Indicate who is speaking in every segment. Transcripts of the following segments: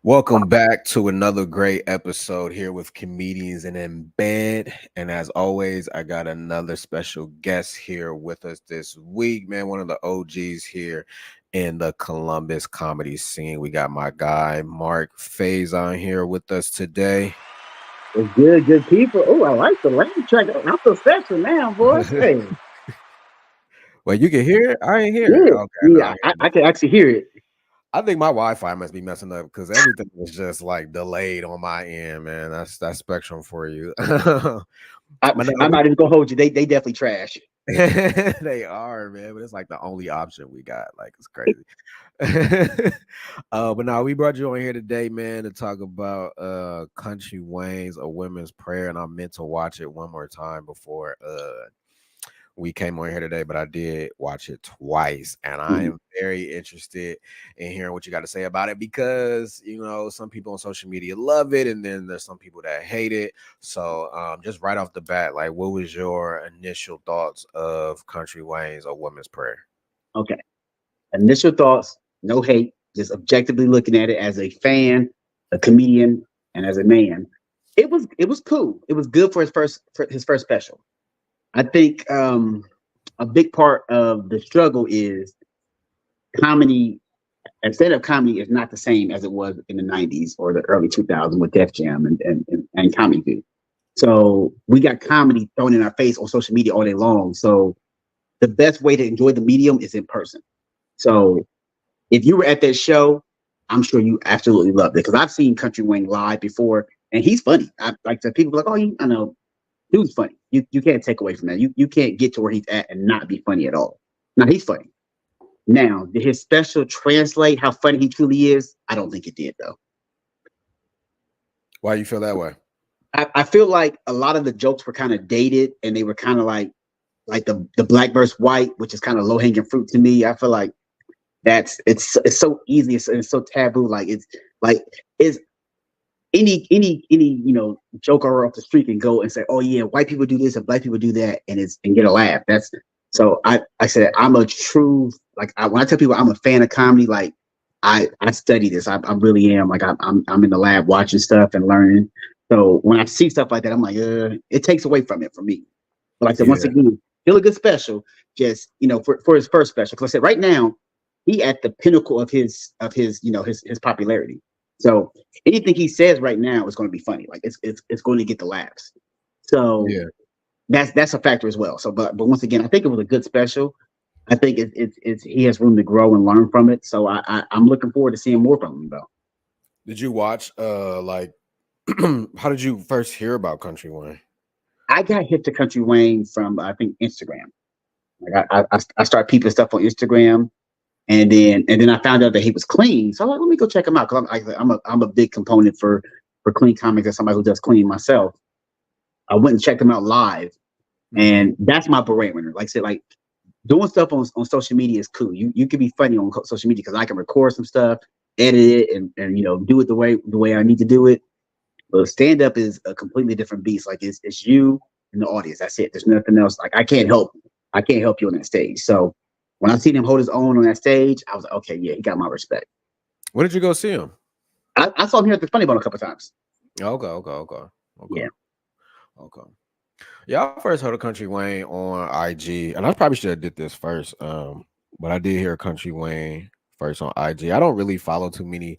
Speaker 1: Welcome back to another great episode here with Comedians and in Bed. And as always, I got another special guest here with us this week, man. One of the OGs here in the Columbus comedy scene. We got my guy Marc Fazon here with us today.
Speaker 2: It's good, good people. Oh, I like the laugh track. I'm professional now, boys. Hey,
Speaker 1: Well, you can hear it. I ain't hear it.
Speaker 2: yeah,
Speaker 1: Okay, no, I
Speaker 2: yeah,
Speaker 1: hear
Speaker 2: I,
Speaker 1: it now.
Speaker 2: I can actually hear it.
Speaker 1: I think my Wi-Fi must be messing up because everything is just like delayed on my end, man. That's Spectrum for you.
Speaker 2: I,
Speaker 1: But no,
Speaker 2: I'm not even gonna hold you. They definitely trash.
Speaker 1: they are, man, but it's like the only option we got. Like it's crazy. But now we brought you on here today, man, to talk about Country Wayne's A Women's Prayer, and I meant to watch it one more time before we came on here today, but I did watch it twice, and I
Speaker 2: Mhm.
Speaker 1: am very interested in hearing what you got to say about it because some people on social media love it, and then there's some people that hate it. So, just right off the bat, like, what was your initial thoughts of Country Wayne's A Woman's Prayer?
Speaker 2: Okay. Initial thoughts, no hate, just objectively looking at it as a fan, a comedian, and as a man. It was cool. It was good for his first special. I think a big part of the struggle is comedy instead of comedy is not the same as it was in the 90s or the early 2000s with Def Jam and Comedy View. So we got comedy thrown in our face on social media all day long. So the best way to enjoy the medium is in person. So if you were at that show, I'm sure you absolutely loved it because I've seen Country Wayne live before and he's funny. I like to people like, oh, I know, dude's funny. You can't take away from that. You can't get to where he's at and not be funny at all. Now he's funny. Now, did his special translate how funny he truly is? I don't think it did, though.
Speaker 1: Why you feel that way?
Speaker 2: I feel like a lot of the jokes were kind of dated, and they were kind of like the black versus white, which is kind of low hanging fruit to me. I feel like it's so easy, it's so taboo. Like is any joker off the street can go and say, oh yeah, white people do this and black people do that, and get a laugh. That's so I said I'm a true when I tell people I'm a fan of comedy, like I study this. I really am. Like I'm in the lab watching stuff and learning. So when I see stuff like that, I'm like, it takes away from it for me. But like I said, once
Speaker 1: Yeah,
Speaker 2: again, still a good special. Just for his first special, because I said right now he at the pinnacle of his popularity. So anything he says right now is going to be funny. Like it's going to get the laughs. So
Speaker 1: yeah.
Speaker 2: that's a factor as well. So but once again, I think it was a good special. I think it's he has room to grow and learn from it. So I'm looking forward to seeing more from him though.
Speaker 1: Did you watch like how did you first hear about Country Wayne?
Speaker 2: I got hit to Country Wayne from I think Instagram. Like I start peeping stuff on Instagram, and then I found out that he was clean. So I'm like, let me go check him out because I'm a big component for clean comics as somebody who does clean myself. I went and checked him out live,
Speaker 1: Hmm.
Speaker 2: and that's my barometer. Like I said, like doing stuff on social media is cool. You can be funny on social media because I can record some stuff, edit it, and do it the way I need to do it. But stand up is a completely different beast. Like it's you and the audience. That's it. There's nothing else. Like I can't help you on that stage. So when I seen him hold his own on that stage, I was like, okay, yeah, he got my respect.
Speaker 1: When did you go see him?
Speaker 2: I saw him here at the Funny Bone a couple of times.
Speaker 1: Okay, okay, okay, okay,
Speaker 2: Yeah.
Speaker 1: okay. Yeah, I first heard of Country Wayne on IG, and I probably should have did this first. But I did hear Country Wayne first on IG. I don't really follow too many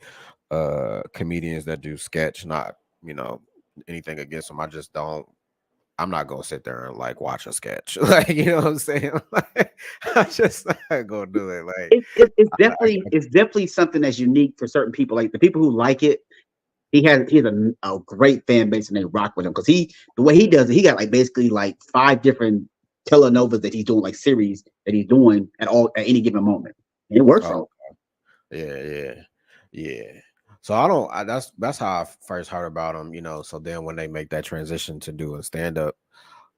Speaker 1: comedians that do sketch, not anything against them. I just don't. I'm not gonna sit there and like watch a sketch, like you know what I'm saying. Like, I'm just not gonna do it. Like,
Speaker 2: It's
Speaker 1: I,
Speaker 2: definitely it's definitely something that's unique for certain people. Like the people who like it, he has a great fan base and they rock with him because the way he does it, he got like basically like five different telenovas that he's doing, like series that he's doing at any given moment. And it works for him.
Speaker 1: oh yeah, yeah, yeah. So I don't. That's how I first heard about them. So then when they make that transition to doing stand up,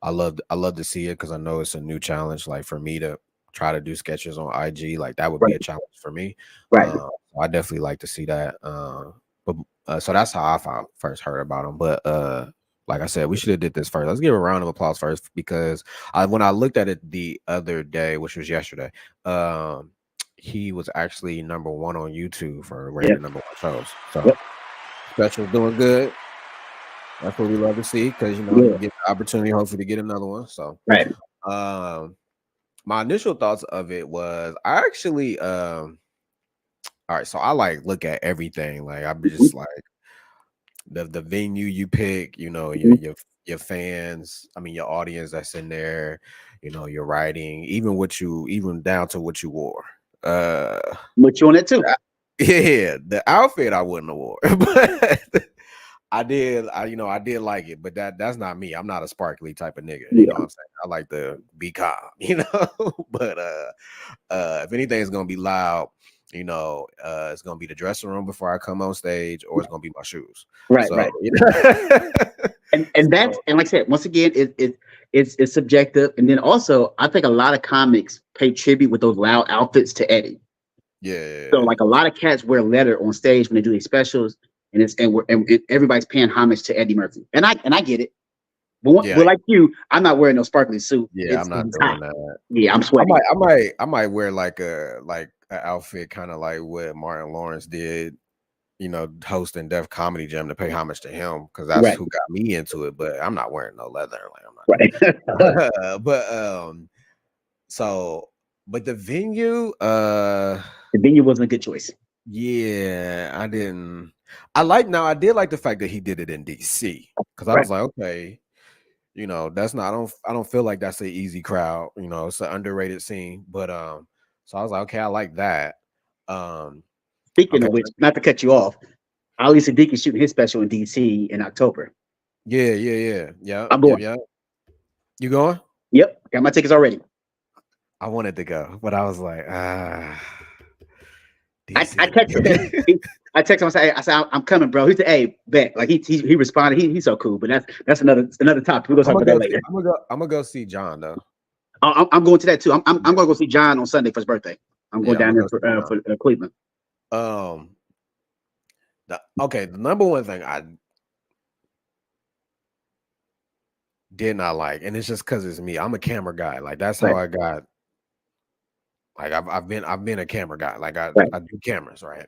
Speaker 1: I love to see it because I know it's a new challenge. Like for me to try to do sketches on IG, like that would be
Speaker 2: Right,
Speaker 1: a challenge for me.
Speaker 2: right.
Speaker 1: Uh, I definitely like to see that. But so that's how I first heard about him. But like I said, we should have did this first. Let's give a round of applause first because when I looked at it the other day, which was yesterday, he was actually number one on YouTube for
Speaker 2: Yep,
Speaker 1: rated number one shows. So
Speaker 2: yep.
Speaker 1: special's doing good. That's what we love to see because
Speaker 2: Yeah,
Speaker 1: you get the opportunity hopefully to get another one. So
Speaker 2: right.
Speaker 1: um my initial thoughts of it was I actually all right, so I like look at everything. Like I'm
Speaker 2: Mhm,
Speaker 1: just like the venue you pick,
Speaker 2: mhm.
Speaker 1: your fans, I mean your audience that's in there, your writing, even down to what you wore. Uh
Speaker 2: But you on that too?
Speaker 1: yeah, the outfit I wouldn't have wore, but I did like it, but that's not me. I'm not a sparkly type of nigga. You know
Speaker 2: Yeah,
Speaker 1: what I'm saying? I like to be calm, but if anything is gonna be loud, it's gonna be the dressing room before I come on stage, or it's gonna be my shoes.
Speaker 2: right,
Speaker 1: So
Speaker 2: right. And that's
Speaker 1: so
Speaker 2: and like I said, once again, it's subjective. And then also, I think a lot of comics pay tribute with those loud outfits to Eddie. So
Speaker 1: yeah,
Speaker 2: like a lot of cats wear leather on stage when they do these specials, and everybody's paying homage to Eddie Murphy. And I get it.
Speaker 1: yeah,
Speaker 2: But like you, I'm not wearing no sparkly suit.
Speaker 1: yeah.
Speaker 2: It's
Speaker 1: I'm not
Speaker 2: it's hot.
Speaker 1: doing that.
Speaker 2: Yeah, I'm
Speaker 1: I
Speaker 2: sweaty.
Speaker 1: might, I might, I might wear like an outfit, kind of like what Martin Lawrence did, hosting Def Comedy Jam to pay homage to him because that's
Speaker 2: Right,
Speaker 1: who got me into it. But I'm not wearing no leather. Like I'm not doing
Speaker 2: right.
Speaker 1: that. But so, but the venue,
Speaker 2: The venue wasn't a good choice.
Speaker 1: yeah, I didn't. I did like the fact that he did it in DC because I
Speaker 2: Right.
Speaker 1: was like, okay, that's not. I don't feel like that's an easy crowd. It's an underrated scene. But so I was like, okay, I like that. Um,
Speaker 2: Speaking
Speaker 1: okay,
Speaker 2: of which, not to cut you off, Ali Sadiq is shooting his special in DC in October.
Speaker 1: yeah, yeah, yeah, yeah,
Speaker 2: I'm
Speaker 1: yeah,
Speaker 2: going.
Speaker 1: yeah. You going?
Speaker 2: Yep, got my tickets already.
Speaker 1: I wanted to go, but I was like,
Speaker 2: I
Speaker 1: DC.
Speaker 2: text him. I text him. I said, I'm coming, bro. He said, hey, bet. Like he responded. He's so cool. But that's another topic. We're gonna
Speaker 1: I'm
Speaker 2: talk
Speaker 1: gonna
Speaker 2: about that
Speaker 1: go see.
Speaker 2: later.
Speaker 1: I'm gonna go see John though.
Speaker 2: I'm going to that too. I'm gonna go see John on Sunday for his birthday. I'm going
Speaker 1: Yeah, I'm
Speaker 2: down
Speaker 1: gonna
Speaker 2: there
Speaker 1: go see John.
Speaker 2: for Cleveland.
Speaker 1: Um, the number one thing I did not like, and it's just because it's me. I'm a camera guy. Like that's how
Speaker 2: Right,
Speaker 1: I got. Like I've been a camera guy. Like I
Speaker 2: right.
Speaker 1: I do cameras, right?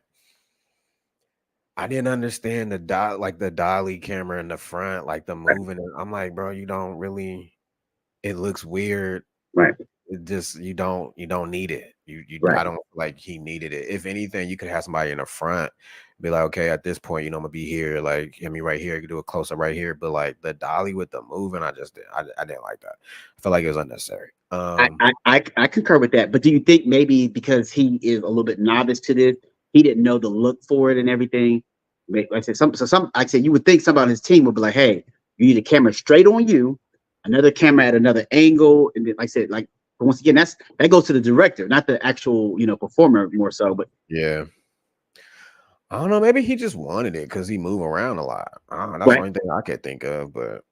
Speaker 1: I didn't understand the dolly camera in the front, like the moving. I'm like, bro, you don't really. It looks weird.
Speaker 2: Right,
Speaker 1: It just you don't need it.
Speaker 2: right,
Speaker 1: I don't like he needed it. If anything, you could have somebody in the front, be like, okay, at this point, I'm gonna be here, like hit me right here. You could do a close up right here, but like the dolly with the moving, I didn't like that. I felt like it was unnecessary.
Speaker 2: I concur with that. But do you think maybe because he is a little bit novice to this, he didn't know the look for it and everything? Like I said, like I said, you would think somebody on his team would be like, "Hey, you need a camera straight on you, another camera at another angle," and then, like I said, like but once again, that goes to the director, not the actual performer more so. But
Speaker 1: Yeah, I don't know. Maybe he just wanted it because he move around a lot. I don't know, that's the
Speaker 2: right,
Speaker 1: only thing I could think of. But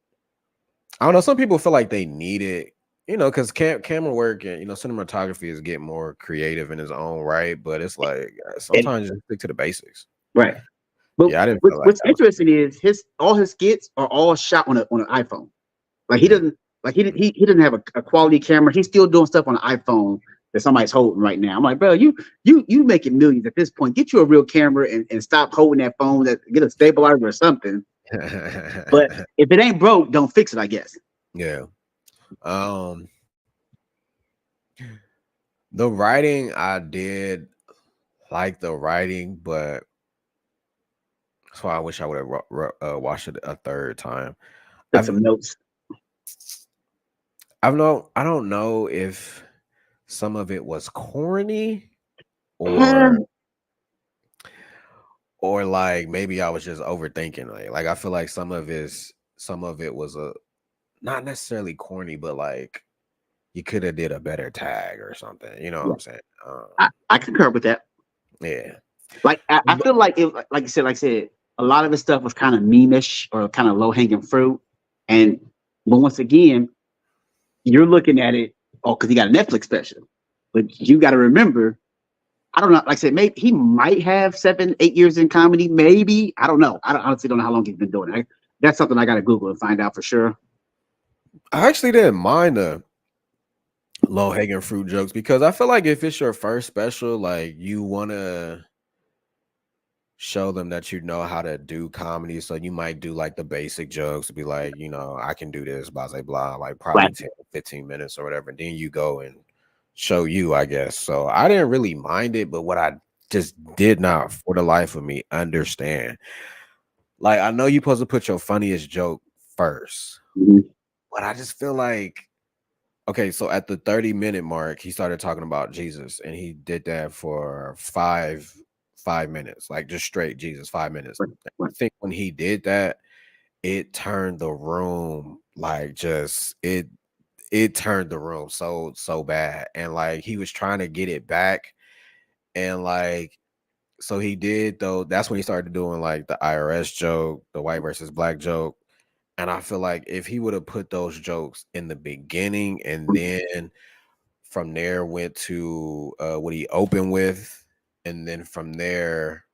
Speaker 1: I don't know. Some people feel like they need it, because camera work and cinematography is getting more creative in its own right. But it's like
Speaker 2: and
Speaker 1: sometimes just stick to the basics.
Speaker 2: right. But
Speaker 1: Yeah, I didn't feel like
Speaker 2: what's
Speaker 1: that was.
Speaker 2: interesting is his all his skits are all shot on an iPhone. Like he
Speaker 1: Mm.
Speaker 2: doesn't he didn't have a quality camera. He's still doing stuff on an iPhone that somebody's holding right now. I'm like, bro, you making millions at this point. Get you a real camera and stop holding that phone. That get a stabilizer or something. But if it ain't broke, don't fix it. I guess.
Speaker 1: Yeah. Um, the writing I did like the writing, but that's why I wish I would have watched it a third time.
Speaker 2: Took
Speaker 1: I've
Speaker 2: some notes.
Speaker 1: I don't know if some of it was corny or
Speaker 2: Um,
Speaker 1: like maybe I was just overthinking it. Like I feel like some of it was a not necessarily corny, but like you could have did a better tag or something. You know what
Speaker 2: yeah,
Speaker 1: I'm saying?
Speaker 2: I concur with that.
Speaker 1: Yeah.
Speaker 2: Like I
Speaker 1: But
Speaker 2: feel like it, like I said, a lot of his stuff was kind of memeish or kind of low hanging fruit. And but once again, you're looking at it, oh, because he got a Netflix special. But you got to remember, I don't know. Like I said, maybe he might have 7, 8 years in comedy. Maybe I honestly don't know how long he's been doing it. That's something I got to Google and find out for sure.
Speaker 1: I actually didn't mind the low hanging fruit jokes because I feel like if it's your first special, like you wanna show them that you know how to do comedy. So you might do like the basic jokes to be like, I can do this, blah, blah, blah, like probably
Speaker 2: Right.
Speaker 1: 10, 15 minutes or whatever. And then you go and show you, I guess. So I didn't really mind it, but what I just did not for the life of me understand, like, I know you're supposed to put your funniest joke first,
Speaker 2: Mhm.
Speaker 1: but I just feel like, okay, so at the 30-minute mark, he started talking about Jesus and he did that for five minutes, like just straight Jesus, 5 minutes.
Speaker 2: Right.
Speaker 1: I
Speaker 2: Right.
Speaker 1: think when he did that, it turned the room like just it turned the room so bad. And like he was trying to get it back. And like so he did though, that's when he started doing like the IRS joke, the white versus black joke. And I feel like if he would have put those jokes in the beginning and then from there went to what he opened with, and then from there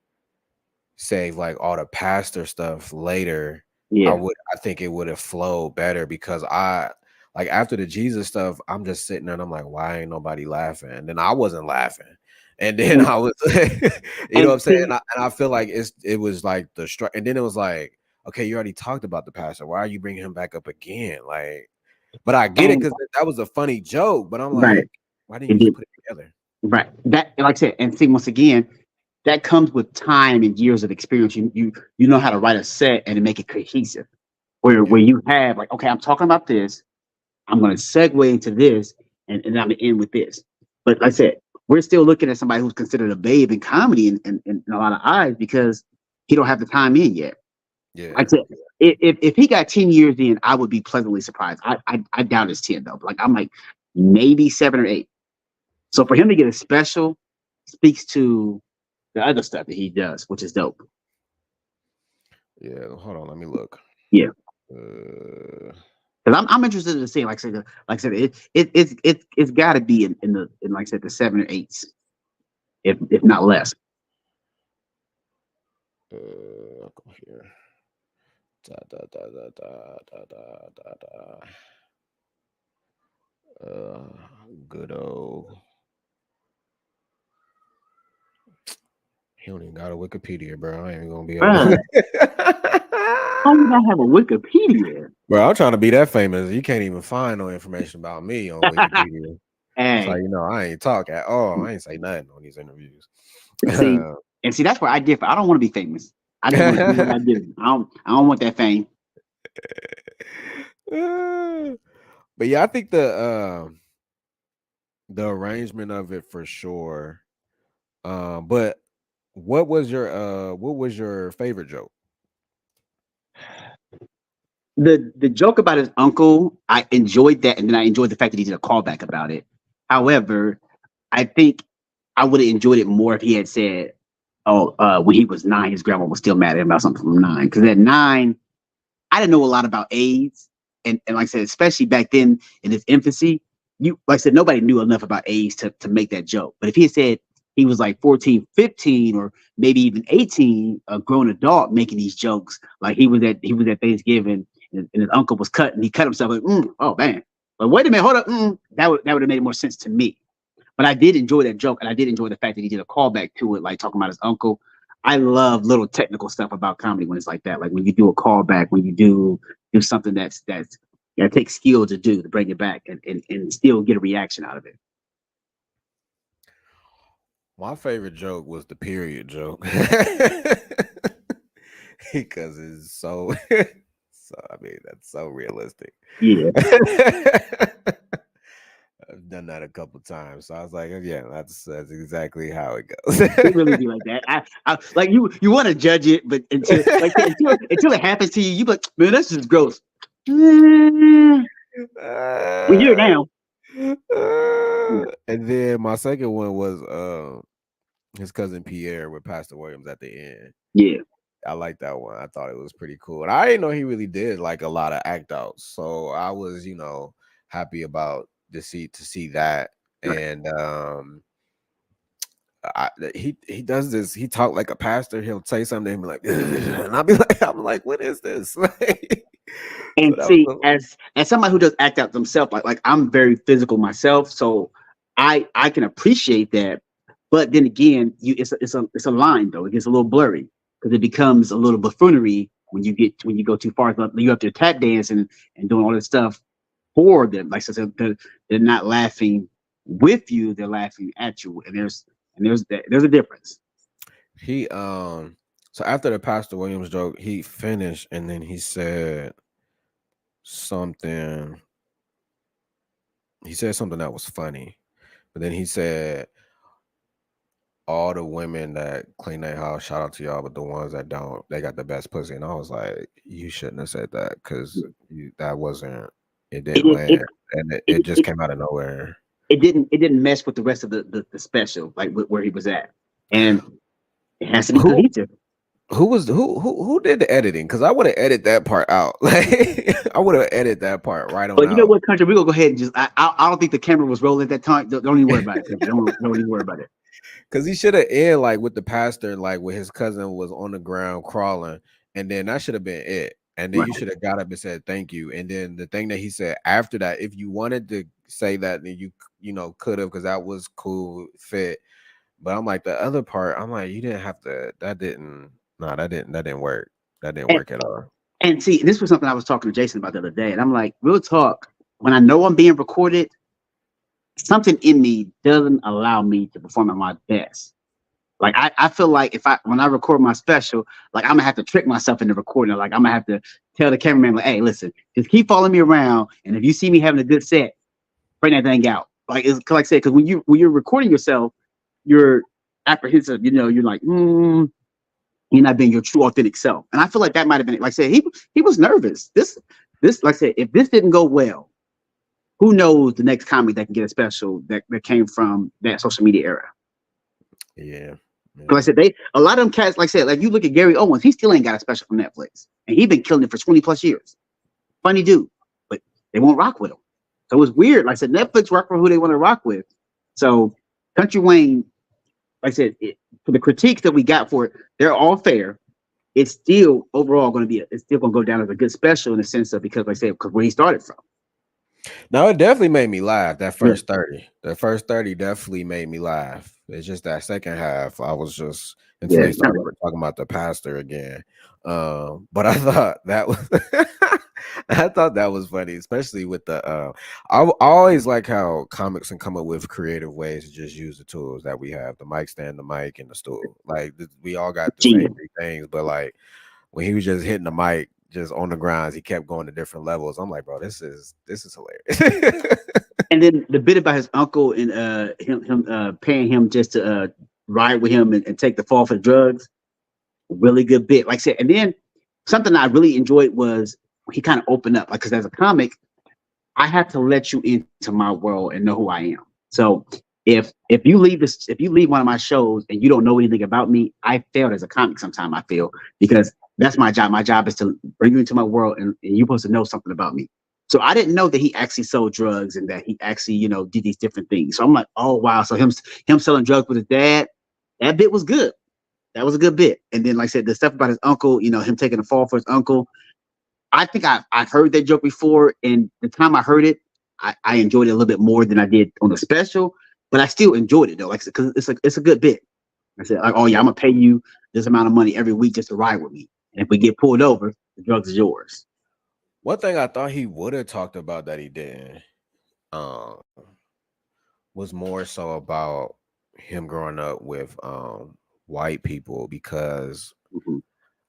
Speaker 1: save like all the pastor stuff later,
Speaker 2: Yeah.
Speaker 1: I think it would have flowed better because I like after the Jesus stuff, I'm just sitting there and I'm like, why ain't nobody laughing? And then I wasn't laughing. And then
Speaker 2: And,
Speaker 1: I was, you know what
Speaker 2: and
Speaker 1: I'm saying?
Speaker 2: see,
Speaker 1: And I feel like it was like and then it was like, okay, you already talked about the pastor. Why are you bringing him back up again? Like, but I get it
Speaker 2: and
Speaker 1: because that was a funny joke. But I'm
Speaker 2: right.
Speaker 1: like, why didn't
Speaker 2: It
Speaker 1: you just
Speaker 2: did.
Speaker 1: put it together?
Speaker 2: Right. That, like I said, and see, once again, that comes with time and years of experience. You know how to write a set and to make it cohesive. Where
Speaker 1: Yeah,
Speaker 2: you have like, okay, I'm talking about this. I'm going to segue into this, and I'm going to end with this. But like I said, we're still looking at somebody who's considered a babe in comedy in a lot of eyes because he don't have the time in yet. Like I
Speaker 1: yeah,
Speaker 2: said, if he got 10 years in, I would be pleasantly surprised. I doubt it's 10 though. But like I'm like maybe 7 or 8. So for him to get a special speaks to the other stuff that he does, which is dope.
Speaker 1: yeah. Hold on, let me look.
Speaker 2: Yeah.
Speaker 1: Uh,
Speaker 2: Because I'm interested in seeing, like I said, it's got to be in like I said the 7 or 8s, if not less.
Speaker 1: I'll go here. Da, da, da, da, da, da, da, da, da. Uh, Good old. He don't even got a Wikipedia, bro. I ain't gonna be able
Speaker 2: Bruh,
Speaker 1: to.
Speaker 2: how do you not have a Wikipedia?
Speaker 1: Bro, I'm trying to be that famous. You can't even find no information about me on Wikipedia. So
Speaker 2: Hey,
Speaker 1: I ain't talk at all. I ain't say nothing on these interviews.
Speaker 2: and see, and see, that's where I differ. I don't want to be famous. I just want to do what I do. I don't want that fame.
Speaker 1: But yeah, I think the arrangement of it for sure. But what was your favorite joke?
Speaker 2: The joke about his uncle, I enjoyed that, and then I enjoyed the fact that he did a callback about it. However, I think I would have enjoyed it more if he had said, "Oh, when he was 9, his grandma was still mad at him about something from 9." Because at 9, I didn't know a lot about AIDS, and like I said, especially back then in its infancy, like I said, nobody knew enough about AIDS to make that joke. But if he had said he was like 14, 15, or maybe even 18, a grown adult making these jokes, like he was at Thanksgiving and his uncle was cut and he cut himself, like, oh man, but wait a minute, hold up, that would have made more sense to me. But I did enjoy that joke, and I did enjoy the fact that he did a callback to it, like talking about his uncle. I love little technical stuff about comedy when it's like that. Like when you do a callback, when you do something that's it takes skill to do to bring it back and still get a reaction out of it.
Speaker 1: My favorite joke was the period joke. Because it's so so I mean that's so realistic.
Speaker 2: Yeah,
Speaker 1: I've done that a couple times. So I was like, "Oh, yeah, that's exactly how it goes."
Speaker 2: it really be like that. I like you want to judge it, but until it happens to you, you be like, man, that's just gross. Mm, we here
Speaker 1: Uh,
Speaker 2: now. Yeah,
Speaker 1: and then my second one was his cousin Pierre with Pastor Williams at the end.
Speaker 2: yeah,
Speaker 1: I like that one. I thought it was pretty cool. And I didn't know he really did like a lot of act outs. So I was, happy about to see that.
Speaker 2: right.
Speaker 1: And he does this, he talked like a pastor, he'll say something and be like, and I'll be like, I'm like, what is this? Like, so
Speaker 2: And
Speaker 1: that
Speaker 2: see,
Speaker 1: was
Speaker 2: as somebody who does act out themselves, like I'm very physical myself, so I can appreciate that. But then again, it's a line though. It gets a little blurry because it becomes a little buffoonery when you go too far. You have to tap dance and doing all this stuff for them. Like I said, they're not laughing with you; they're laughing at you. And there's a difference.
Speaker 1: So after the Pastor Williams joke, he finished and then he said something. He said something that was funny, but then he said, all the women that clean their house, shout out to y'all, but the ones that don't, they got the best pussy. And I was like, you shouldn't have said that because that wasn't, it
Speaker 2: It
Speaker 1: didn't
Speaker 2: it, it,
Speaker 1: land. And it
Speaker 2: it,
Speaker 1: just
Speaker 2: it,
Speaker 1: came out of nowhere.
Speaker 2: it didn't mesh with the rest of the special, like where he was at, and it has to be
Speaker 1: Who
Speaker 2: cohesive.
Speaker 1: who did the editing? Because I would have edited that part out. Like I would have edited that part right on
Speaker 2: But you know
Speaker 1: out.
Speaker 2: what, country? We gonna go ahead and just. I don't think the camera was rolling at that time. Don't even worry about it. Country. Don't even worry about it.
Speaker 1: Because he should have ended like with the pastor, like where his cousin was on the ground crawling, and then that should have been it. And then
Speaker 2: Right.
Speaker 1: you should have got up and said thank you. And then the thing that he said after that, if you wanted to say that, then you could have because that was cool fit. But I'm like the other part, I'm like you didn't have to. That didn't. No, that didn't work. That didn't
Speaker 2: And
Speaker 1: work at all.
Speaker 2: and see, this was something I was talking to Jason about the other day, and I'm like, real talk. When I know I'm being recorded, something in me doesn't allow me to perform at my best. Like I feel like when I record my special, like I'm gonna have to trick myself into recording it. Like I'm gonna have to tell the cameraman, like, hey, listen, just keep following me around, and if you see me having a good set, bring that thing out. Like it's like I said, because when you're recording yourself, you're apprehensive. You're like, you're not being your true authentic self. And I feel like that might have been it. Like I said, he was nervous. This like I said, if this didn't go well, who knows the next comic that can get a special that came from that social media era.
Speaker 1: Yeah.
Speaker 2: Like I said, a lot of them cats, like I said, like you look at Gary Owens, he still ain't got a special from Netflix. And he's been killing it for 20 plus years. Funny dude, but they won't rock with him. So it's weird. Like I said, Netflix rock for who they want to rock with. So Country Wayne, like I said, for the critiques that we got for it, they're all fair. It's still overall going to it's still going to go down as a good special in the sense of because, like I said, because where he started from.
Speaker 1: No, it definitely made me laugh. That
Speaker 2: Yeah.
Speaker 1: first 30. The first 30 definitely made me laugh. It's just that second half, I was just until
Speaker 2: Yeah.
Speaker 1: they started talking about the pastor again. But I thought that was I thought that was funny, especially with the I always like how comics can come up with creative ways to just use the tools that we have, the mic stand, the mic, and the stool. Like we all got the same three things, but like when he was just hitting the mic just on the grounds, he kept going to different levels. I'm like, bro, this is hilarious.
Speaker 2: And then the bit about his uncle and him paying him just to ride with him and take the fall for drugs, really good bit. Like I said, and then something I really enjoyed was he kind of opened up. Like, because as a comic, I have to let you into my world and know who I am. So if you leave one of my shows and you don't know anything about me, I failed as a comic. Sometimes I feel because that's my job. My job is to bring you into my world, and you're supposed to know something about me. So I didn't know that he actually sold drugs and that he actually, did these different things. So I'm like, oh wow. So him selling drugs with his dad, that bit was good. That was a good bit. And then, like I said, the stuff about his uncle, him taking the fall for his uncle. I think I've heard that joke before, and the time I heard it, I enjoyed it a little bit more than I did on the special. But I still enjoyed it though, like because it's a good bit. I said, like, oh yeah, I'm gonna pay you this amount of money every week just to ride with me. And if we get pulled over, the drugs is yours.
Speaker 1: One thing I thought he would have talked about that he didn't um, was more so about him growing up with white people because
Speaker 2: Mm-hmm.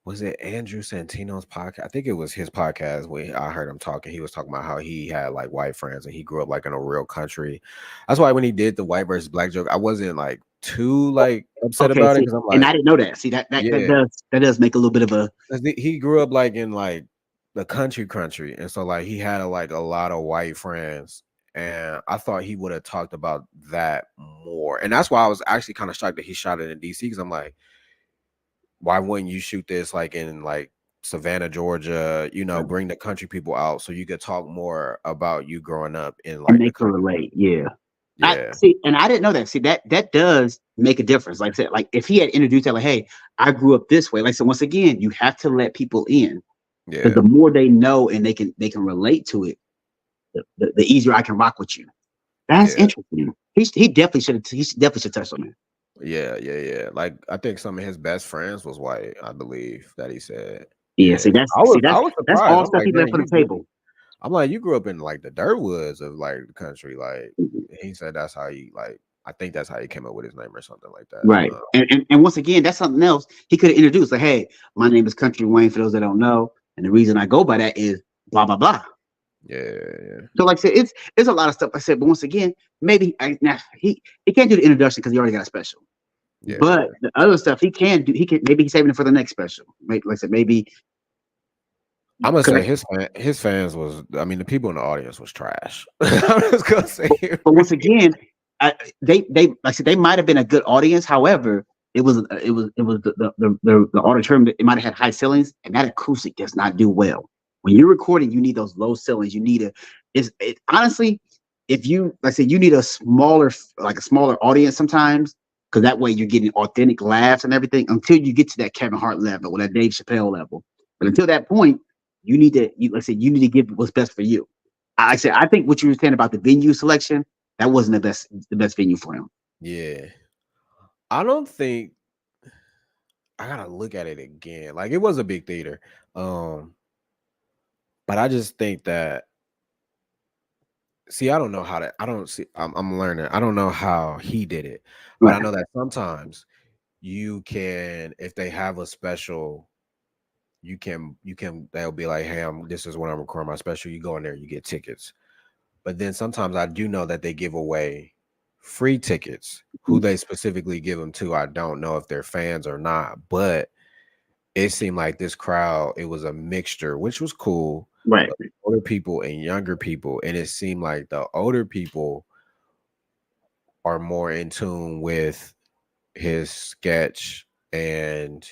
Speaker 1: was it Andrew Santino's podcast? I think it was his podcast where I heard him talking. He was talking about how he had like white friends and he grew up like in a real country. That's why when he did the white versus black joke, I wasn't like too like upset
Speaker 2: Okay,
Speaker 1: about it
Speaker 2: see,
Speaker 1: because I'm
Speaker 2: and
Speaker 1: like,
Speaker 2: I didn't know that. See
Speaker 1: yeah,
Speaker 2: that does make a little bit of a
Speaker 1: 'cause he grew up like in like the country, and so like he had like a lot of white friends, and I thought he would have talked about that more, and that's why I was actually kind of shocked that he shot it in DC because I'm like, why wouldn't you shoot this like in like Savannah, Georgia? Bring the country people out so you could talk more about you growing up in
Speaker 2: and
Speaker 1: like
Speaker 2: they
Speaker 1: the
Speaker 2: can
Speaker 1: country.
Speaker 2: relate. Yeah. I
Speaker 1: Yeah,
Speaker 2: see, and I didn't know that. See, that does make a difference. Like I said, like if he had introduced that, like, hey, I grew up this way. Like so, once again, you have to let people in because
Speaker 1: yeah,
Speaker 2: the more they know and they can relate to it, the easier I can rock with you. That's
Speaker 1: yeah.
Speaker 2: interesting. He definitely should touch on that.
Speaker 1: Yeah. Like I think some of his best friends was white, I believe that he said.
Speaker 2: Yeah,
Speaker 1: Yeah.
Speaker 2: see, that's
Speaker 1: I was
Speaker 2: see,
Speaker 1: I
Speaker 2: that's
Speaker 1: was
Speaker 2: that's
Speaker 1: surprised.
Speaker 2: all
Speaker 1: I'm
Speaker 2: stuff
Speaker 1: like,
Speaker 2: he left
Speaker 1: man,
Speaker 2: on the
Speaker 1: you grew
Speaker 2: table.
Speaker 1: I'm like, you grew up in like the dirt woods of like the country. Like
Speaker 2: Mhm.
Speaker 1: he said that's how he like I think that's how he came up with his name or something like that.
Speaker 2: Right, and once again, that's something else he could have introduced. Like, hey, my name is Country Wayne. For those that don't know, and the reason I go by that is blah blah blah.
Speaker 1: yeah.
Speaker 2: So, like I said, it's a lot of stuff I said, but once again, maybe now he can't do the introduction because he already got a special. But
Speaker 1: Yeah.
Speaker 2: the other stuff he can do, he can maybe he's saving it for the next special. Maybe, like I said, maybe
Speaker 1: I'm gonna
Speaker 2: because
Speaker 1: say his fans was I mean the people in the audience was trash. I'm just gonna say it.
Speaker 2: but once again, they like I said they might have been a good audience. However, it was the auditorium. It might have had high ceilings, and that acoustic does not do well. When you're recording, you need those low ceilings. You need honestly, if you like I said, you need a smaller audience sometimes because that way you're getting authentic laughs and everything until you get to that Kevin Hart level or that Dave Chappelle level. But until that point, like I said, you need to give what's best for you. I said, I think what you were saying about the venue selection, that wasn't the best venue for him.
Speaker 1: Yeah. I don't think I gotta look at it again. Like it was a big theater. Um, but I just think that see, I don't know how to I don't see I'm learning. I don't know how he did it, but I
Speaker 2: Right,
Speaker 1: know that sometimes you can if they have a special you can they'll be like, hey, this is when I'm recording my special. You go in there, you get tickets. But then sometimes I do know that they give away free tickets. Who they specifically give them to, I don't know if they're fans or not. But it seemed like this crowd, it was a mixture, which was cool.
Speaker 2: right,
Speaker 1: Of older people and younger people. And it seemed like the older people are more in tune with his sketch and,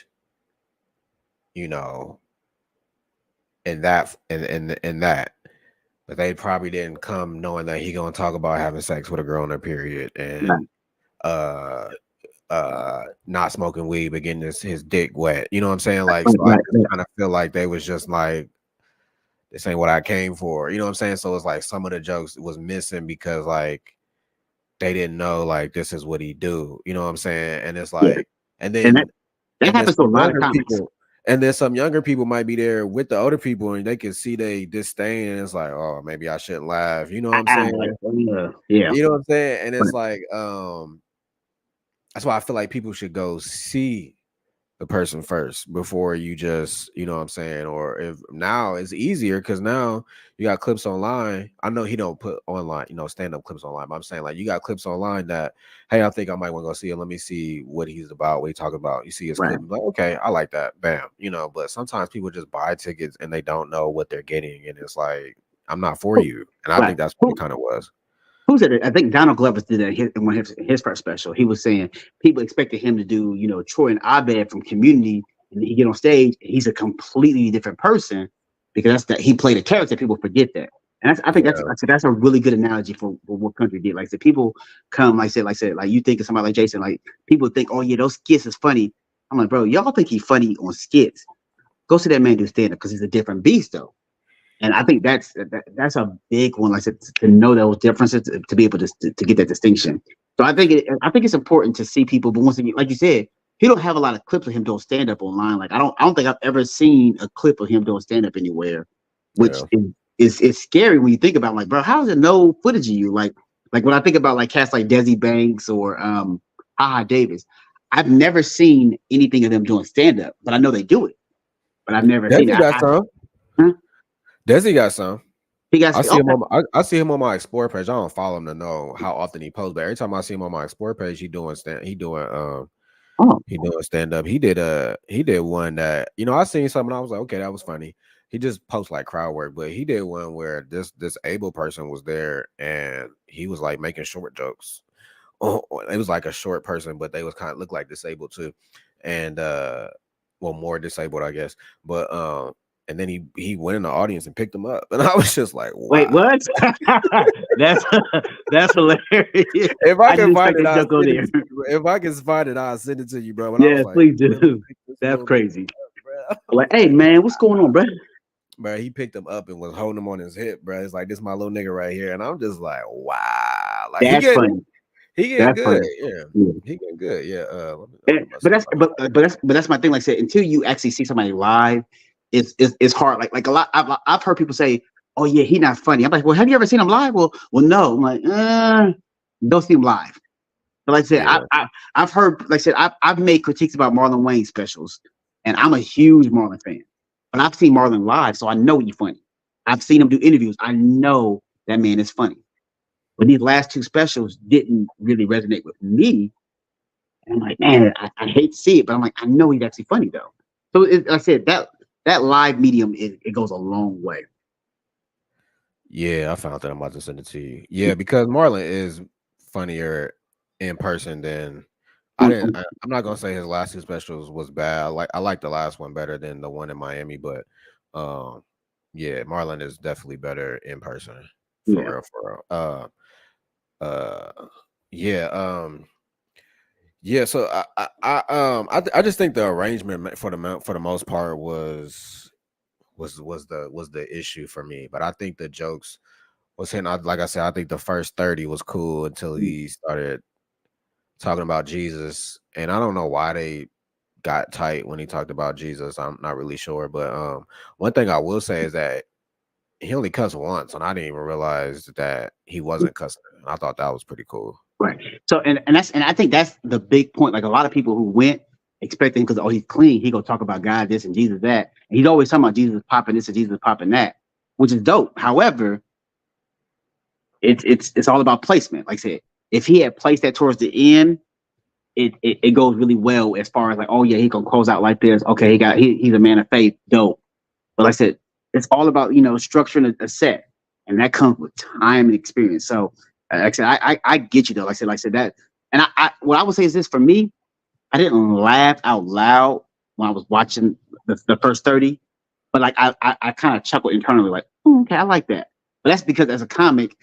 Speaker 1: you know, and that. But they probably didn't come knowing that he gonna talk about having sex with a girl on her period
Speaker 2: right,
Speaker 1: and uh not smoking weed but getting his dick wet. You know what I'm saying? Like
Speaker 2: right,
Speaker 1: so I
Speaker 2: right,
Speaker 1: just kind of feel like they was just like this ain't what I came for. You know what I'm saying? So it's like some of the jokes was missing because like they didn't know like this is what he do. You know what I'm saying? And it's
Speaker 2: yeah.
Speaker 1: like and
Speaker 2: And that
Speaker 1: then
Speaker 2: that
Speaker 1: and then
Speaker 2: happens to a
Speaker 1: some
Speaker 2: lot of
Speaker 1: younger
Speaker 2: comics.
Speaker 1: people and then some younger people might be there with the older people and they can see they disdain and it's like, oh, maybe I shouldn't laugh. You know what I'm
Speaker 2: Like,
Speaker 1: saying?
Speaker 2: yeah,
Speaker 1: You know what I'm saying? And it's
Speaker 2: right,
Speaker 1: like, that's why I feel like people should go see the person first before you just, you know what I'm saying? Or if now it's easier because now you got clips online. I know he don't put online, stand-up clips online, but I'm saying like you got clips online that, hey, I think I might want to go see it. Let me see what he's about, what he talking about. You see his
Speaker 2: right.
Speaker 1: clip, like, okay, I like that. Bam. But sometimes people just buy tickets and they don't know what they're getting. And it's like, I'm not for
Speaker 2: Who-
Speaker 1: you. And I
Speaker 2: Right.
Speaker 1: think that's what it kind of was.
Speaker 2: Who said it? I think Donald Glover did that in one of his first special. He was saying people expected him to do, Troy and Abed from Community, and he get on stage, he's a completely different person because that's that he played a character. People forget that, and I think
Speaker 1: Yeah.
Speaker 2: that's a really good analogy for what Country did. Like I said, people come, like you think of somebody like Jason, like people think, oh yeah, those skits is funny. I'm like, bro, y'all think he's funny on skits? Go see that man do stand up because he's a different beast, though. And I think that's a big one, like I said, to know those differences, to be able to get that distinction. So I think it's important to see people, but once again, like you said, he don't have a lot of clips of him doing stand up online. Like I don't think I've ever seen a clip of him doing stand up anywhere, which
Speaker 1: Yeah.
Speaker 2: is scary when you think about, like, bro, how is there no footage of you? Like when I think about like cats like Desi Banks or Haha Davis, I've never seen anything of them doing stand up, but I know they do it. But I've never seen it.
Speaker 1: Desi got some.
Speaker 2: Huh?
Speaker 1: Desi got some.
Speaker 2: He got
Speaker 1: I see him
Speaker 2: okay.
Speaker 1: on I see him on my explore page. I don't follow him to know how often he posts, but every time I see him on my explore page,
Speaker 2: Oh,
Speaker 1: he doing stand up. He did one that I seen something. I was like, okay, that was funny. He just posts like crowd work, but he did one where this able person was there and he was like making short jokes. Oh, it was like a short person, but they was kind of look like disabled too, and well, more disabled, I guess. But and then he went in the audience and picked him up, and I was just like,
Speaker 2: wait,
Speaker 1: wow.
Speaker 2: what? that's that's hilarious.
Speaker 1: If I
Speaker 2: I didn't
Speaker 1: can find
Speaker 2: expect
Speaker 1: it,
Speaker 2: that
Speaker 1: I'll
Speaker 2: joke go
Speaker 1: send it
Speaker 2: there.
Speaker 1: to you. If I can find it, I'll send it to you, bro. But I was
Speaker 2: Yeah,
Speaker 1: like,
Speaker 2: please
Speaker 1: really
Speaker 2: do.
Speaker 1: picked this
Speaker 2: That's
Speaker 1: little nigga
Speaker 2: crazy.
Speaker 1: up, bro.
Speaker 2: Like, hey man, what's going on, bro?
Speaker 1: Bro, he picked him up and was holding him on his hip, bro. It's like this my little nigga right here, and I'm just like, wow, like
Speaker 2: That's funny.
Speaker 1: He getting
Speaker 2: That's
Speaker 1: good.
Speaker 2: funny.
Speaker 1: Yeah,
Speaker 2: Yeah.
Speaker 1: he getting good. Yeah. I'm
Speaker 2: And-
Speaker 1: putting
Speaker 2: but
Speaker 1: myself
Speaker 2: that's but that's my thing. Like I said, until you actually see somebody live, it's hard. Like a lot. I've heard people say, "Oh yeah, he not funny." I'm like, "Well, have you ever seen him live?" Well, no. I'm like, don't see him live. But like I said,
Speaker 1: Yeah.
Speaker 2: I've heard, like I said, I've made critiques about Marlon Wayne specials, and I'm a huge Marlon fan. But I've seen Marlon live, so I know he's funny. I've seen him do interviews. I know that man is funny. But these last two specials didn't really resonate with me. And I'm like, man, I hate to see it, but I'm like, I know he's actually funny though. So like I said, that live medium it goes a long way.
Speaker 1: Yeah, I found that. I'm about to send it to you. Yeah, because Marlon is funnier in person than I didn't.
Speaker 2: Mhm.
Speaker 1: I'm not gonna say his last two specials was bad. I like the last one better than the one in Miami, but um, yeah, Marlon is definitely better in person for
Speaker 2: Yeah,
Speaker 1: real, for real. Uh, yeah, yeah. So I just think the arrangement for the most part was the issue for me, but I think the jokes was hitting. Like I said, I think the first 30 was cool until he started talking about Jesus, and I don't know why they got tight when he talked about Jesus. I'm not really sure, but one thing I will say is that he only cussed once, and I didn't even realize that he wasn't cussing. I thought that was pretty cool.
Speaker 2: right. So and I think that's the big point. Like a lot of people who went expecting because he's clean, he gonna talk about God this and Jesus that, and he's always talking about Jesus popping this and Jesus popping that, which is dope. However, it's all about placement. Like I said, if he had placed that towards the end, it goes really well as far as like, oh yeah, he gonna close out like this. Okay, he's a man of faith, dope. But like I said, it's all about structuring a set, and that comes with time and experience. So like I said, I get you though. Like I said that, and what I would say is this for me, I didn't laugh out loud when I was watching the first 30, but like I kind of chuckled internally, like, okay, I like that. But that's because as a comic,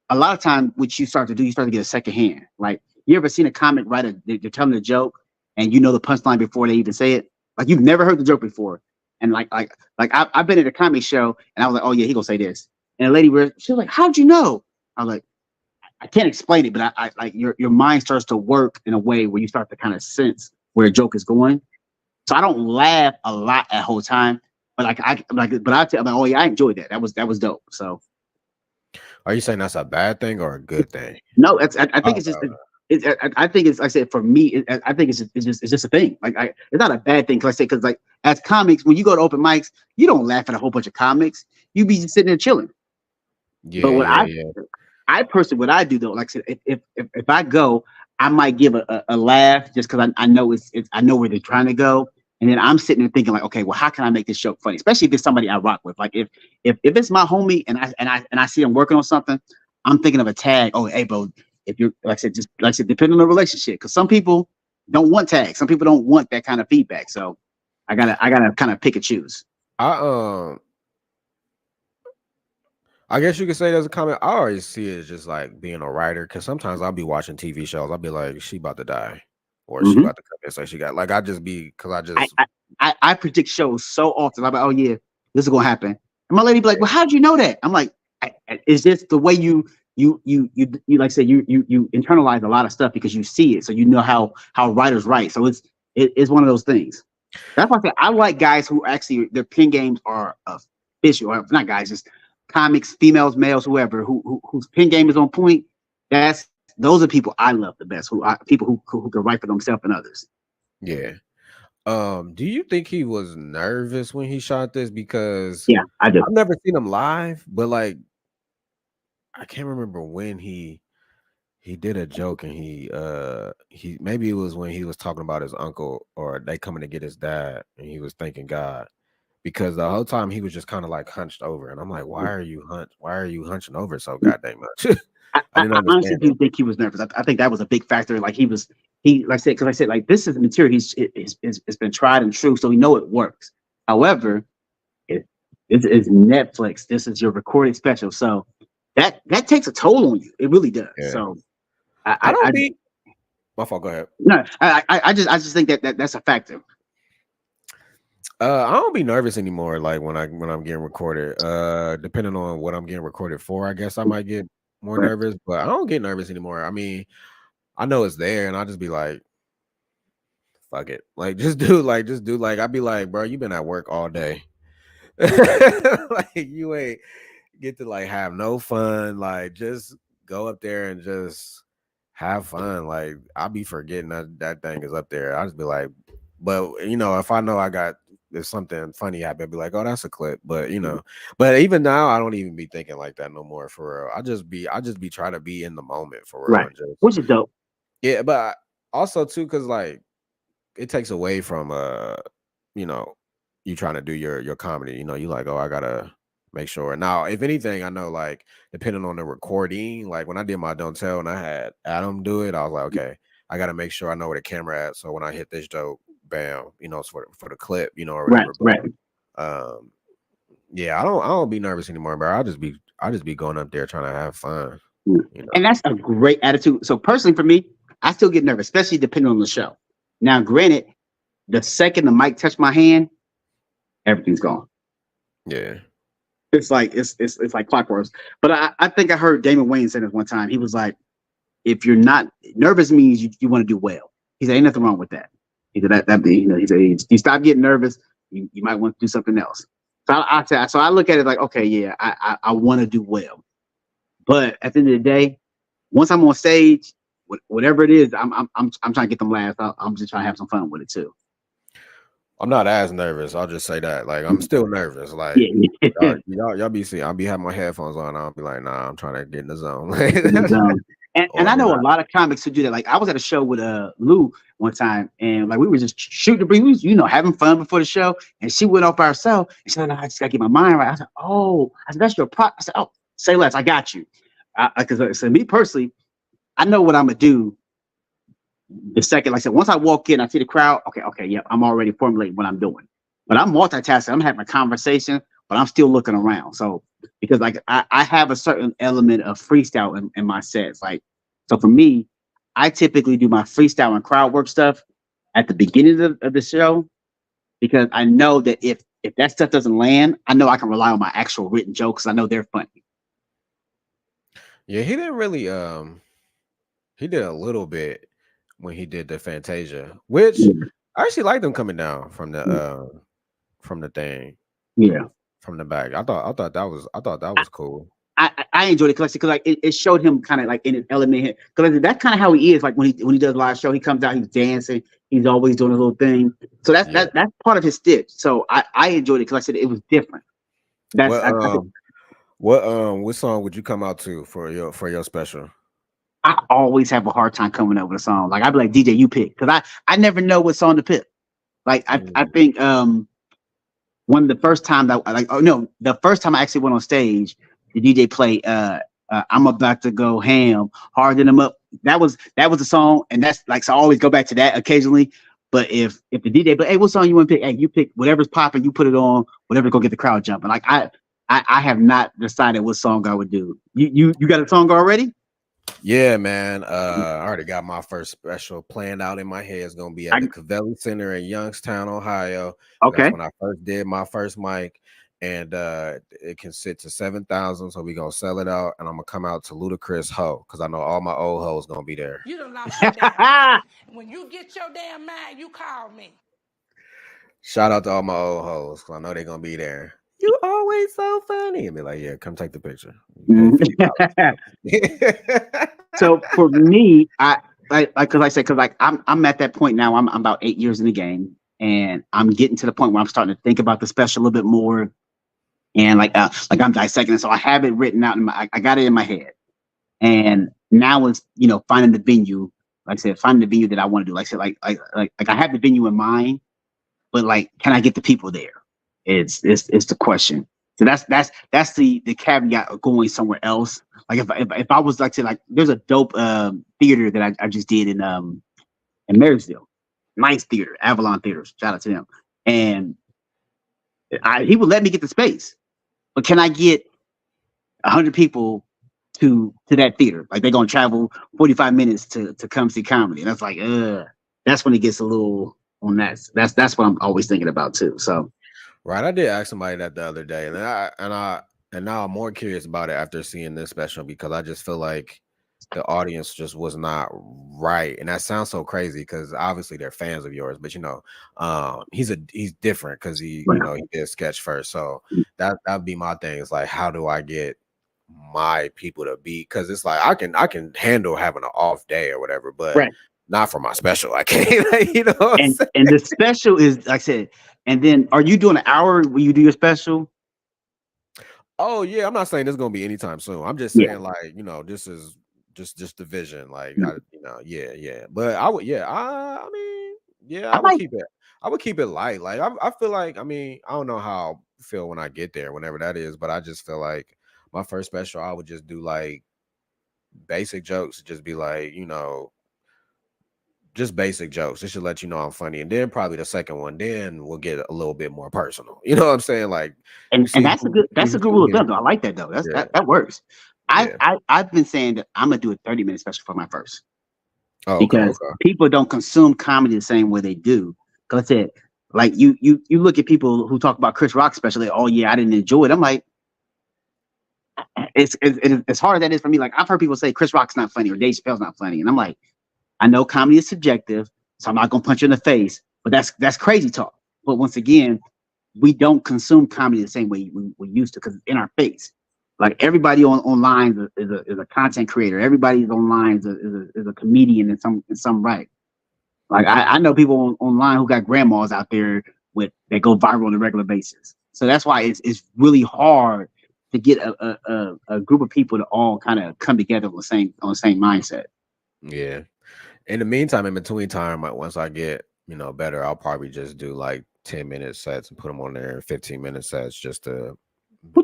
Speaker 2: a lot of time what you start to do, you start to get a second hand. Like you ever seen a comic write they're telling a joke and you know the punchline before they even say it? Like you've never heard the joke before. And I've been at a comedy show and I was like, oh yeah, he gonna say this. And a lady she was like, how'd you know? I was like, I can't explain it, but I like your mind starts to work in a way where you start to kind of sense where a joke is going. So I don't laugh a lot at whole time, but but I tell I'm like, oh yeah, I enjoyed that. That was dope. So
Speaker 1: Are you saying that's a bad thing or a good thing?
Speaker 2: no, I think
Speaker 1: Oh,
Speaker 2: it's just
Speaker 1: okay.
Speaker 2: I think it's like I said for me. I think it's just a thing. Like it's not a bad thing. Cause I say because like as comics, when you go to open mics, you don't laugh at a whole bunch of comics. You be just sitting there chilling. But
Speaker 1: Yeah, yeah, yeah.
Speaker 2: I personally what I do though, like I said, if I go, I might give a laugh just because I know it's I know where they're trying to go. And then I'm sitting there thinking like, okay, well, how can I make this joke funny? Especially if it's somebody I rock with. Like if it's my homie and I see him working on something, I'm thinking of a tag. Oh, hey, bro, if you're like I said, just like I said, depending on the relationship, because some people don't want tags, some people don't want that kind of feedback. So I gotta kind of pick and choose.
Speaker 1: I I guess you could say there's a comment. I always see it as just like being a writer because sometimes I'll be watching TV shows. I'll be like, she about to die, or she
Speaker 2: Mm-hmm.
Speaker 1: about to come in. So she got like I just be because I
Speaker 2: I,
Speaker 1: just
Speaker 2: I I predict shows so often. I'm like, oh yeah, this is gonna happen. And my lady be like, well, how'd you know that? I'm like, it's just the way you like I said you internalize a lot of stuff because you see it, so you know how writers write. So it's one of those things. That's why I say I like guys who actually their pen games are official, or not guys, just comics, females, males, whoever whose pen game is on point. Those are people I love the best. People who can write for themselves and others.
Speaker 1: yeah. Do you think he was nervous when he shot this? Because
Speaker 2: Yeah, I do.
Speaker 1: I've never seen him live, but like I can't remember when he did a joke and he maybe it was when he was talking about his uncle or they coming to get his dad and he was thanking God because the whole time he was just kind of like hunched over and I'm like, why are you hunching over so goddamn much? I didn't
Speaker 2: I honestly
Speaker 1: understand it.
Speaker 2: do think he was nervous. I think that was a big factor. Like he like I said, because I said like this is material. It's been tried and true, so we know it works. However, it's Netflix. This is your recorded special, so that takes a toll on you. It really does.
Speaker 1: Yeah.
Speaker 2: So
Speaker 1: I
Speaker 2: I
Speaker 1: don't be my fault, go ahead.
Speaker 2: no, I just think that's a factor.
Speaker 1: I don't be nervous anymore. Like when I'm getting recorded. Depending on what I'm getting recorded for, I guess I might get more
Speaker 2: Right.
Speaker 1: nervous, but I don't get nervous anymore. I mean, I know it's there, and I'll just be like, fuck it. Like just do like I'd be like, bro, you been at work all day. Like you ain't get to like have no fun. Like just go up there and just have fun. Like I'll be forgetting that thing is up there. I just be like, but if I know I got there's something funny happen, I'd be like, oh, that's a clip. But but even now I don't even be thinking like that no more for real. I just be trying to be in the moment for real
Speaker 2: Right.
Speaker 1: and just
Speaker 2: Which is dope.
Speaker 1: yeah, but also too, cause like it takes away from you know, you trying to do your comedy. You like, oh, I gotta make sure. Now, if anything, I know like depending on the recording, like when I did my Don't Tell and I had Adam do it, I was like, okay, I gotta make sure I know where the camera at. So when I hit this joke, bam, it's for the clip, or
Speaker 2: Right.
Speaker 1: whatever.
Speaker 2: Right.
Speaker 1: But yeah, I don't be nervous anymore, bro. I just be going up there trying to have fun,
Speaker 2: Yeah.
Speaker 1: you
Speaker 2: And
Speaker 1: know.
Speaker 2: that's a great attitude. So personally, for me, I still get nervous, especially depending on the show. Now, granted, the second the mic touched my hand, everything's gone.
Speaker 1: Yeah.
Speaker 2: It's like it's like clockwork. But I think I heard Damon Wayne say this one time. He was like, if you're not nervous means you want to do well. He said, ain't nothing wrong with that. He said that he said you stop getting nervous, you might want to do something else. So I look at it like, okay, yeah, I want to do well. But at the end of the day, once I'm on stage, whatever it is, I'm trying to get them laughs. I'm just trying to have some fun with it too.
Speaker 1: I'm not as nervous. I'll just say that. Like I'm still nervous. Like
Speaker 2: Yeah.
Speaker 1: y'all be seeing. I'll be having my headphones on. I'll be like, nah, I'm trying to get in the zone.
Speaker 2: And
Speaker 1: Or
Speaker 2: I
Speaker 1: when
Speaker 2: know
Speaker 1: I
Speaker 2: a lot of comics who do that. Like I was at a show with Lou one time, and like we were just shooting the breeze, having fun before the show. And she went off by herself, and she said, "No, I just gotta get my mind right." I said, "Oh, I said that's your prop." I said, "Oh, say less, I got you." Because so me personally, I know what I'm gonna do the second. Like I said, once I walk in, I see the crowd. Okay, yeah, I'm already formulating what I'm doing. But I'm multitasking. I'm having a conversation, but I'm still looking around. So because like I have a certain element of freestyle in my sets. Like so for me, I typically do my freestyle and crowd work stuff at the beginning of the show because I know that if that stuff doesn't land, I know I can rely on my actual written jokes. I know they're funny.
Speaker 1: yeah, he didn't really he did a little bit when he did the Fantasia, which
Speaker 2: Yeah,
Speaker 1: I actually liked him coming down from the thing
Speaker 2: yeah.
Speaker 1: from the back. I thought that was cool.
Speaker 2: I enjoyed it because like it showed him kind of like in his element because that's kind of how he is. Like when he does a live show, he comes out, he's dancing, he's always doing a little thing. So
Speaker 1: Yeah.
Speaker 2: that's part of his stitch. So I enjoyed it because I said it was different. That's
Speaker 1: What
Speaker 2: I think
Speaker 1: what song would you come out to for your special?
Speaker 2: I always have a hard time coming up with a song. Like I'd be like DJ, you pick because I never know what song to pick. Like I
Speaker 1: Mm.
Speaker 2: think one of the first time that like oh no the first time I actually went on stage, the DJ played I'm about to go ham, harden them up. That was a song, and that's like so I always go back to that occasionally. But if the DJ, but hey, what song you want to pick? Hey, you pick whatever's popping, you put it on, whatever go get the crowd jumping. Like I have not decided what song I would do. You got a song already?
Speaker 1: Yeah, man. I already got my first special planned out in my head. It's gonna be at
Speaker 2: I,
Speaker 1: the Cavelli Center in Youngstown, Ohio. That's
Speaker 2: okay.
Speaker 1: when I first did my first mic, and it can sit to 7,000. So we gonna sell it out, and I'm gonna come out to Ludacris Ho because I know all my old hoes gonna be there.
Speaker 3: You done lost your damn mind. When you get your damn mind, you call me.
Speaker 1: Shout out to all my old hoes because I know they're gonna be there. You always so funny, and be like, yeah, come take the picture. You pay a few dollars.
Speaker 2: So for me, I like because I said because like I'm at that point now. I'm about 8 years in the game, and I'm getting to the point where I'm starting to think about the special a little bit more, and like I'm dissecting it. So I have it written out, I got it in my head, and now it's finding the venue. Like I said, finding the venue that I want to do. Like I said, like I have the venue in mind, but like, can I get the people there? It's the question. So that's the caveat of going somewhere else. Like if I was like to like, there's a dope theater that I just did in Marysville, nice theater, Avalon Theaters. Shout out to them. And he would let me get the space, but can I get 100 people to that theater? Like they're gonna travel 45 minutes to come see comedy, and that's like, that's when it gets a little on that. That's what I'm always thinking about too. So
Speaker 1: Right, I did ask somebody that the other day, and now I'm more curious about it after seeing this special because I just feel like the audience just was not right, and that sounds so crazy because obviously they're fans of yours, but he's different because
Speaker 2: Right.
Speaker 1: he did sketch first, so that'd be my thing. Is like, how do I get my people to be? Because it's like I can handle having an off day or whatever, but
Speaker 2: Right.
Speaker 1: not for my special. I can't, you know what I'm saying?
Speaker 2: And the special is like I said. And then, are you doing an hour when you do your special?
Speaker 1: Oh yeah, I'm not saying this is gonna be anytime soon. I'm just
Speaker 2: Yeah.
Speaker 1: saying like, this is just the vision. Like
Speaker 2: Mm.
Speaker 1: yeah, yeah. But I would, yeah, I mean, yeah,
Speaker 2: I like.
Speaker 1: I would keep it light. Like I feel like, I mean, I don't know how I feel when I get there, whenever that is, but I just feel like my first special, I would just do like basic jokes, just be like, just basic jokes. It should let you know I'm funny. And then probably the second one, then we'll get a little bit more personal. You know what I'm saying? Like
Speaker 2: And that's a good rule of
Speaker 1: get,
Speaker 2: thumb, though. I like that though.
Speaker 1: yeah,
Speaker 2: That works.
Speaker 1: yeah.
Speaker 2: I've been saying that I'm gonna do a 30-minute special for my first,
Speaker 1: Oh, okay,
Speaker 2: because
Speaker 1: okay.
Speaker 2: people don't consume comedy the same way they do. Because I said, like you look at people who talk about Chris Rock especially, oh yeah, I didn't enjoy it. I'm like, it's hard as that is for me. Like, I've heard people say Chris Rock's not funny or Dave Chappelle's not funny, and I'm like, I know comedy is subjective, so I'm not gonna punch you in the face, but that's crazy talk. But once again, we don't consume comedy the same way we used to, because it's in our face. Like, everybody online is a content creator. Everybody's online is a comedian in some right. Like, I know people online who got grandmas out there that go viral on a regular basis. So that's why it's really hard to get a group of people to all kind of come together on the same mindset.
Speaker 1: Yeah. In the meantime, in between time, like once I get, better, I'll probably just do like 10-minute sets and put them on there, 15-minute sets, just to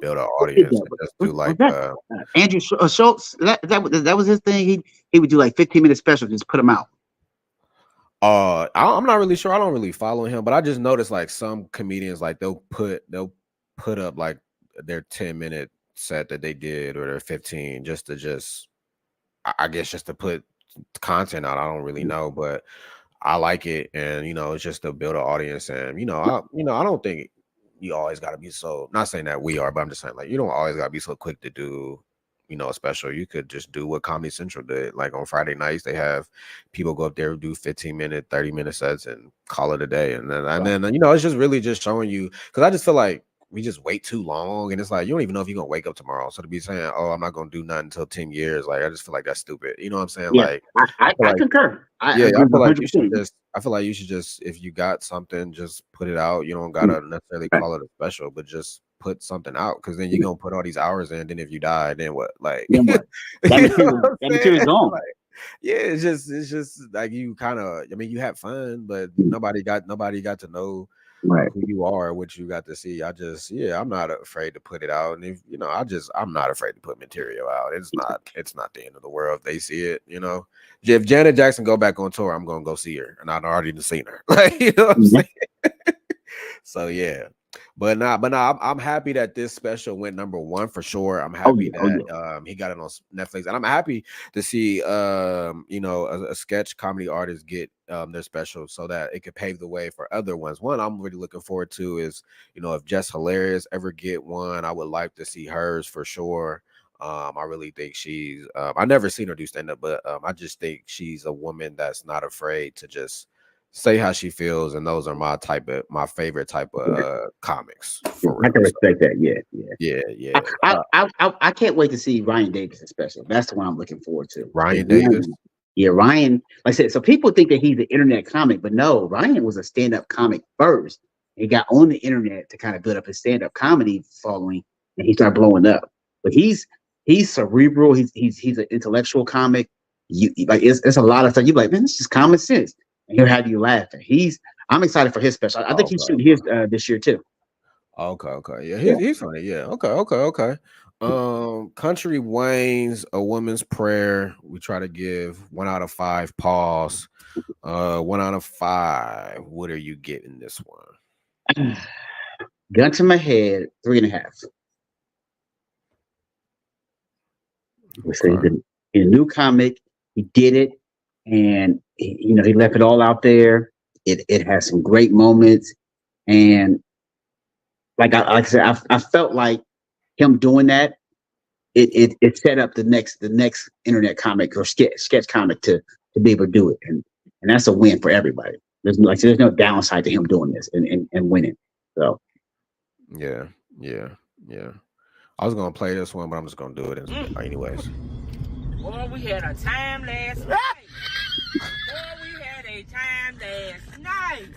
Speaker 1: build an
Speaker 2: Who did
Speaker 1: audience
Speaker 2: that?
Speaker 1: and just do
Speaker 2: Was
Speaker 1: like
Speaker 2: that Andrew Schultz? That was his thing. He would do like 15-minute specials, just put them out.
Speaker 1: I'm not really sure. I don't really follow him, but I just noticed like some comedians, like they'll put up like their 10-minute set that they did, or their 15, just to I guess just to put content out. I don't really know, but I like it, and it's just to build an audience, and I don't think you always got to be so. Not saying that we are, but I'm just saying, like, you don't always got to be so quick to do a special. You could just do what Comedy Central did. Like on Friday nights, they have people go up there, do 15-minute, 30-minute sets, and call it a day. And then it's just really just showing you, because I just feel like we just wait too long, and it's like you don't even know if you're gonna wake up tomorrow. So to be saying, "Oh, I'm not gonna do nothing until 10 years," like, I just feel like that's stupid. You know what I'm saying?
Speaker 2: Yeah,
Speaker 1: Like,
Speaker 2: I concur. I
Speaker 1: yeah,
Speaker 2: agree
Speaker 1: I feel like you should
Speaker 2: 100%.
Speaker 1: just. I feel like you should just, if you got something, just put it out. You don't gotta necessarily
Speaker 2: Right.
Speaker 1: call it a special, but just put something out, because then you're gonna put all these hours in. Then if you die, then what? Like,
Speaker 2: Then what?
Speaker 1: you know what
Speaker 2: That
Speaker 1: I'm saying?
Speaker 2: material's gone.
Speaker 1: Like, yeah, it's just like you kind of. I mean, you had fun, but nobody got to know
Speaker 2: Right.
Speaker 1: who you are, what you got to see. I'm not afraid to put it out, and if I'm not afraid to put material out. It's not the end of the world if they see it. If Janet Jackson go back on tour, I'm gonna go see her, and I've already seen her. Like, you know what I'm
Speaker 2: Yeah.
Speaker 1: saying? So yeah. But nah, I'm happy that this special went #1 for sure. I'm
Speaker 2: Oh
Speaker 1: happy
Speaker 2: yeah. Oh
Speaker 1: that
Speaker 2: yeah.
Speaker 1: he got it on Netflix, and I'm happy to see a sketch comedy artist get their special, so that it could pave the way for other ones. One I'm really looking forward to is, if Jess Hilarious ever get one, I would like to see hers for sure. I really think she's I never seen her do stand up, but I just think she's a woman that's not afraid to just say how she feels, and those are my favorite type of comics, for
Speaker 2: I
Speaker 1: real.
Speaker 2: can
Speaker 1: So,
Speaker 2: respect that. Yeah. Yeah.
Speaker 1: yeah, yeah.
Speaker 2: I can't wait to see Ryan Davis special. That's the one I'm looking forward to.
Speaker 1: Ryan Davis.
Speaker 2: Yeah, Ryan. Like I said, so people think that he's an internet comic, but no, Ryan was a stand-up comic first. He got on the internet to kind of build up his stand-up comedy following, and he started blowing up. But he's cerebral. He's an intellectual comic. You like it's a lot of stuff. You like, man, it's just common sense, and he'll have you laughing. I'm excited for his special. I think he's shooting his this year too.
Speaker 1: Okay. Yeah,
Speaker 2: Yeah.
Speaker 1: he's funny. Yeah. Okay. Country Wayne's A Woman's Prayer. We try to give 1 out of 5 pause. 1 out of 5. What are you getting this one?
Speaker 2: Gun to my head, 3.5. So
Speaker 1: Okay.
Speaker 2: he's a new comic. He did it, and he left it all out there. It has some great moments, and like I said, I felt like him doing that it set up the next internet comic or sketch comic to be able to do it, and that's a win for everybody. There's no downside to him doing this and winning. So
Speaker 1: Yeah, yeah, yeah. I was gonna play this one, but I'm just gonna do it anyways.
Speaker 3: Boy, we had a time last night. Boy, we had a time last night.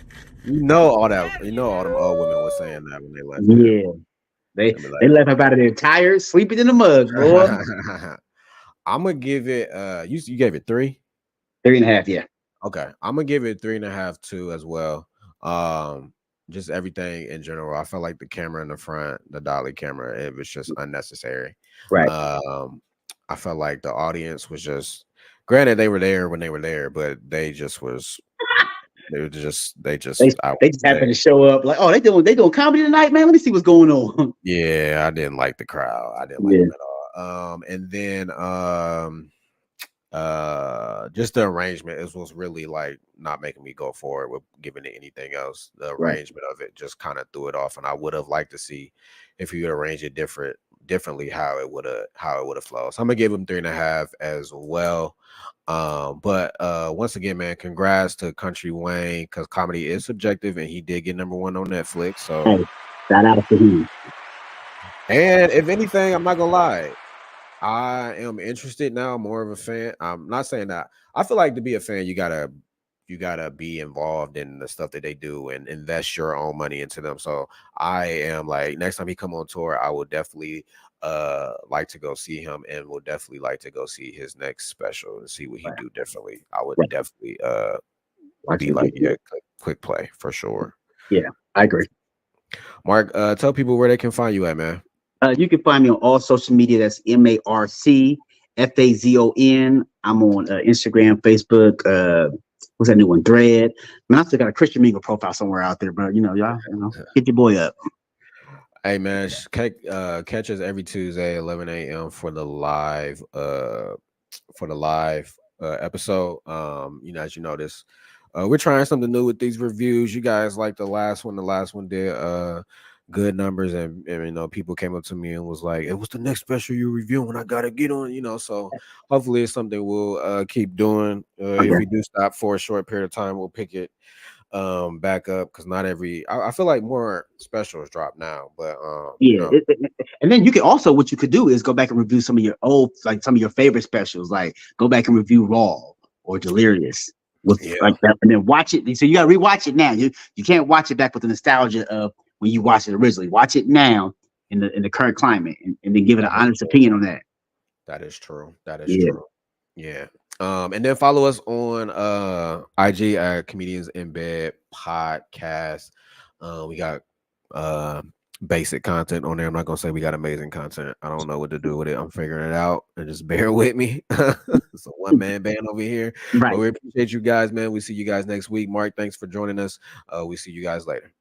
Speaker 1: You know all them old women were saying that when they left there.
Speaker 2: yeah, they
Speaker 1: They be
Speaker 2: they left about it tired, sleeping in the mug, boy.
Speaker 1: like, I'm gonna give it. You gave it 3.
Speaker 2: 3.5, yeah.
Speaker 1: Okay, I'm gonna give it 3.5, 2 as well. Just everything in general. I felt like the camera in the front, the dolly camera, it was just unnecessary.
Speaker 2: Right.
Speaker 1: I felt like the audience was just. Granted, they were there when they were there, but they just was. They just.
Speaker 2: They just happened to show up like, oh, they doing comedy tonight, man. Let me see what's going on.
Speaker 1: Yeah, I didn't like the crowd. I didn't like them at all. And then just the arrangement was really like not making me go forward with giving it anything else. The arrangement of it just kind of threw it off, and I would have liked to see if you would arrange it differently how it would have flowed. So I'm gonna give him 3.5 as well. But once again, man, congrats to Kountry Wayne, because comedy is subjective, and he did get #1 on Netflix. So
Speaker 2: hey, shout out to him.
Speaker 1: And if anything, I'm not gonna lie, I am interested now, more of a fan. I'm not saying that. I feel like to be a fan, you gotta be involved in the stuff that they do and invest your own money into them. So I am like, next time he come on tour, I will definitely like to go see him, and will definitely like to go see his next special and see what he do differently. I would definitely be like, yeah, quick play for sure.
Speaker 2: Yeah, I agree.
Speaker 1: Mark, tell people where they can find you at, man.
Speaker 2: You can find me on all social media. That's MarcFazon. I'm on Instagram, Facebook. What's that new one? Thread. Man, I still got a Christian Mingle profile somewhere out there, but y'all, get your boy up.
Speaker 1: Hey man, catch us every Tuesday, 11 a.m. for the live episode. As you notice, we're trying something new with these reviews. You guys like the last one. The last one did good numbers, and people came up to me and was like, "It was the next special you reviewing. I gotta get on." So hopefully it's something we'll keep doing. If we do stop for a short period of time, we'll pick it back up, because not every I feel like more specials drop now, but
Speaker 2: and then you can also, what you could do is go back and review some of your some of your favorite specials, like go back and review Raw or Delirious like that, and then watch it. So you gotta rewatch it now. You can't watch it back with the nostalgia of when you watched it originally. Watch it now in the current climate, and then give it an honest opinion on that.
Speaker 1: That is true. True. Yeah. And then follow us on IG at Comedians in Bed Podcast. We got basic content on there. I'm not gonna say we got amazing content. I don't know what to do with it. I'm figuring it out, and just bear with me. It's a one-man band over here. Right. But we appreciate you guys, man. We see you guys next week. Mark, thanks for joining us. We see you guys later.